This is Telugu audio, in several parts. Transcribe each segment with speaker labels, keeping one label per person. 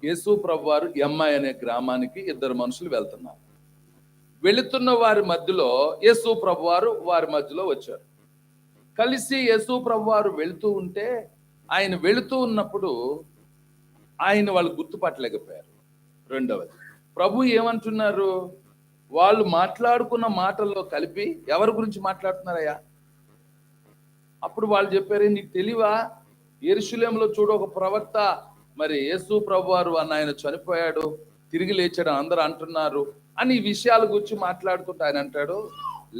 Speaker 1: యేసు ప్రభువారు ఎమ్మై అనే గ్రామానికి ఇద్దరు మనుషులు వెళ్తున్నారు. వెళుతున్న వారి మధ్యలో యేసు ప్రభువారు వారి మధ్యలో వచ్చారు. కలిసి యేసు ప్రభువారు వెళుతూ ఉంటే ఆయన వెళుతూ ఉన్నప్పుడు ఆయన వాళ్ళు గుర్తుపట్టలేకపోయారు. రెండవది, ప్రభు ఏమంటున్నారు, వాళ్ళు మాట్లాడుకున్న మాటల్లో కలిపి ఎవరి గురించి మాట్లాడుతున్నారయ్యా? అప్పుడు వాళ్ళు చెప్పారు, నీకు తెలియవా, యెరూషలేములో చూడు ఒక ప్రవక్త, మరి యేసు ప్రభువారు ఆయన చనిపోయాడు, తిరిగి లేచాడు అందరూ అంటున్నారు అని ఈ విషయాల గురించి మాట్లాడుతుంటే ఆయన అంటాడు,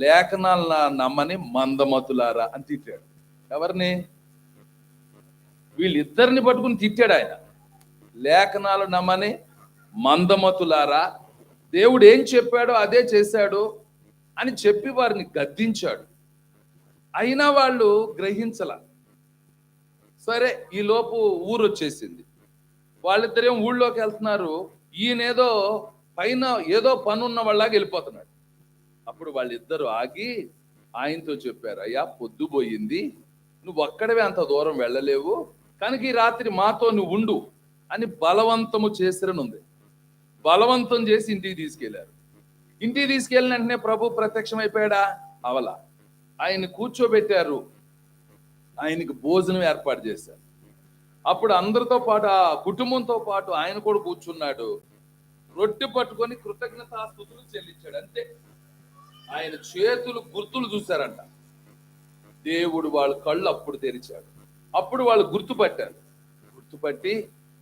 Speaker 1: లేఖనాలు నమ్మని మందమతులారా అని తిట్టాడు. ఎవరిని? వీళ్ళిద్దరిని పట్టుకుని తిట్టాడు ఆయన. లేఖనాలు నమ్మని మందమతులారా, దేవుడు ఏం చెప్పాడో అదే చేశాడు అని చెప్పి వారిని గద్దించాడు. అయినా వాళ్ళు గ్రహించల. సరే, ఈ లోపు ఊరు వచ్చేసింది. వాళ్ళిద్దరేం ఊళ్ళోకి వెళ్తున్నారు, ఈయనేదో పైన ఏదో పని ఉన్న వాళ్ళలాగా వెళ్ళిపోతున్నాడు. అప్పుడు వాళ్ళిద్దరు ఆగి ఆయనతో చెప్పారు, అయ్యా పొద్దుపోయింది, నువ్వు ఒక్కడవే అంత దూరం వెళ్ళలేవు, కనుక ఈ రాత్రి మాతో నువ్వు ఉండు అని బలవంతము చేసిరనుంది. బలవంతం చేసి ఇంటికి తీసుకెళ్లారు. ఇంటికి తీసుకెళ్ళిన వెంటనే ప్రభు ప్రత్యక్షమైపోయాడా? అవలా. ఆయన కూర్చోబెట్టారు, ఆయనకి భోజనం ఏర్పాటు చేశారు. అప్పుడు అందరితో పాటు ఆ కుటుంబంతో పాటు ఆయన కూడా కూర్చున్నాడు. రొట్టె పట్టుకొని కృతజ్ఞతాస్తుతులు చెల్లించాడు. అంతే. ఆయన చేతులు గుర్తులు చూశారంట. దేవుడు వాళ్ళ కళ్ళు అప్పుడు తెరిచాడు. అప్పుడు వాళ్ళు గుర్తుపట్టారు. గుర్తుపట్టి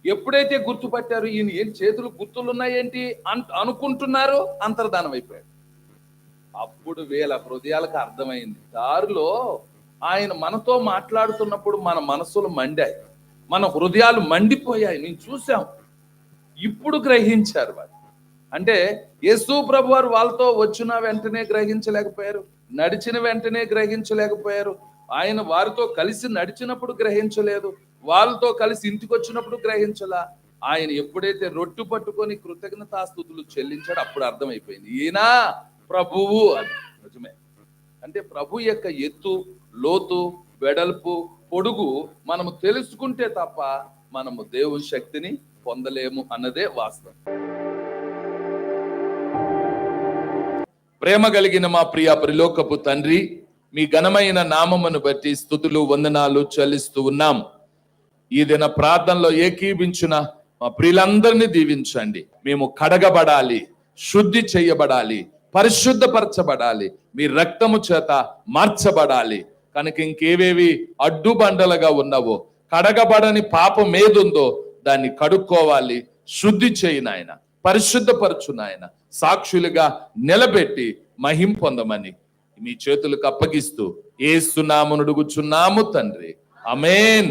Speaker 1: ఎప్పుడైతే గుర్తుపట్టారు, ఈయన ఏం చేతులు గుర్తులు ఉన్నాయేంటి అనుకుంటున్నారు, అంతర్ధానం అయిపోయాడు. అప్పుడు వీళ్ళ హృదయాలకు అర్థమైంది. దారిలో ఆయన మనతో మాట్లాడుతున్నప్పుడు మన మనసులు మండాయి, మన హృదయాలు మండిపోయాయి, నేను చూసాం. ఇప్పుడు గ్రహించారు వాళ్ళు. అంటే యేసు ప్రభువారు వాళ్ళతో వచ్చిన వెంటనే గ్రహించలేకపోయారు, నడిచిన వెంటనే గ్రహించలేకపోయారు, ఆయన వారితో కలిసి నడిచినప్పుడు గ్రహించలేదు, వాళ్ళతో కలిసి ఇంటికి వచ్చినప్పుడు గ్రహించలా. ఆయన ఎప్పుడైతే రొట్టు పట్టుకొని కృతజ్ఞతాస్తుతులు చెల్లించాడో అప్పుడు అర్థమైపోయింది, ఈయన ప్రభువు అని. నిజమే. అంటే ప్రభు యొక్క ఎత్తు, లోతు, వెడల్పు, పొడుగు మనము తెలుసుకుంటే తప్ప మనము దేవుని శక్తిని పొందలేము అన్నదే వాస్తవం. ప్రేమ కలిగిన మా ప్రియ పరలోకపు తండ్రి, మీ ఘనమైన నామమును బట్టి స్తుతులు వందనాలు చెల్లిస్తూ ఉన్నాం. ఈ దిన ప్రార్థనలో ఏకీభించిన మా ప్రియులందరినీ దీవించండి. మేము కడగబడాలి, శుద్ధి చేయబడాలి, పరిశుద్ధపరచబడాలి, మీ రక్తము చేత మార్చబడాలి. కనుక ఇంకేవేవి అడ్డుబండలుగా ఉన్నావో, కడగబడని పాపం ఏదుందో దాన్ని కడుక్కోవాలి, శుద్ధి చేయి నాయన, పరిశుద్ధపరచు నాయన, సాక్షులుగా నిలబెట్టి మహిం పొందమని మీ చేతులకు అప్పగిస్తూ యేసు నామమున అడుగుచున్నాము తండ్రి, ఆమేన్.